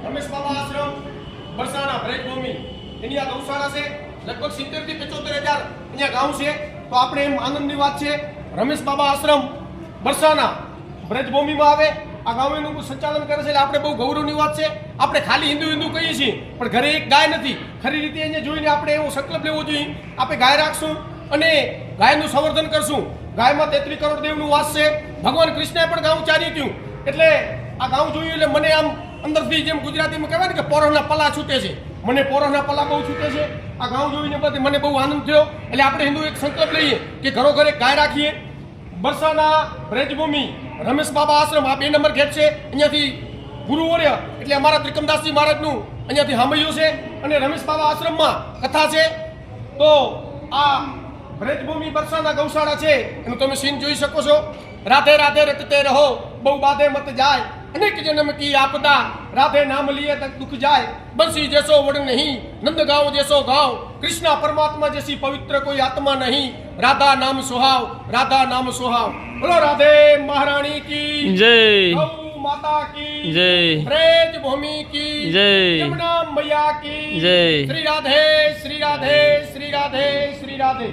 રમેશ બાબા આશ્રમ બરસાના બ્રેકભૂમિ એની આ ગૌશાળા છે. લગભગ 70 થી 75,000 અહીંયા ગાઉં છે. તો આપણે એમ આનંદની વાત છે, રમેશ બાબા આશ્રમ બરસાના બ્રજભૂમિમાં આવે આ ગામનું સંચાલન કરે છે એટલે આપણે બહુ ગૌરવની વાત છે. આપણે ખાલી હિન્દુ કહીએ છીએ પણ ઘરે એક ગાય નથી. ખરી રીતે અહીંયા જોઈને આપણે એવો સંકલ્પ લેવો જોઈએ, આપણે ગાય રાખશું અને ગાયનું સંવર્ધન કરશું. ગાયમાં 33 કરોડ દેવનું વાસ છે. ભગવાન કૃષ્ણએ પણ ગાઉં ચારી હતું. એટલે આ ગાઉં જોયું એટલે મને આમ અંદરથી જેમ ગુજરાતીમાં કહેવાય ને કે પોરોના પલા છૂટે છે, મને પોરોના પલા બહુ છૂટે છે. આ ગાઉં જોઈને પછી મને બહુ આનંદ થયો. એટલે આપણે હિન્દુ એક સંકલ્પ લઈએ કે ઘરો ઘરે ગાય રાખીએ. બરસાના બ્રજભૂમિ રમેશ બાબા આશ્રમ આ 2 નંબર ગેટ છે. અહીંયાથી ગુરુવર્ય એટલે અમારા ત્રિકમદાસજી મહારાજનું અહીંયાથી હામૈયું છે અને રમેશ બાબા આશ્રમમાં કથા છે. તો આ બ્રજભૂમિ બરસાના ગૌશાળા છે એનું તમે સીન જોઈ શકો છો. રાધે રાધે રટતે રહો બહુ બાધે મત જાય, અનેક જન્મ કી આપदा राधे नाम लिए तक दुख जाए, बंसी जैसो वर्ण नहीं नंद गाँव जैसो गाँव, कृष्णा परमात्मा जैसी पवित्र कोई आत्मा नहीं, राधा नाम सुहाव राधा नाम सुहाव। बोलो राधे महारानी की जय, गौ माता की जय, ब्रज भूमि की जय, यमुना मैया की जय। श्री राधे श्री राधे श्री राधे श्री राधे।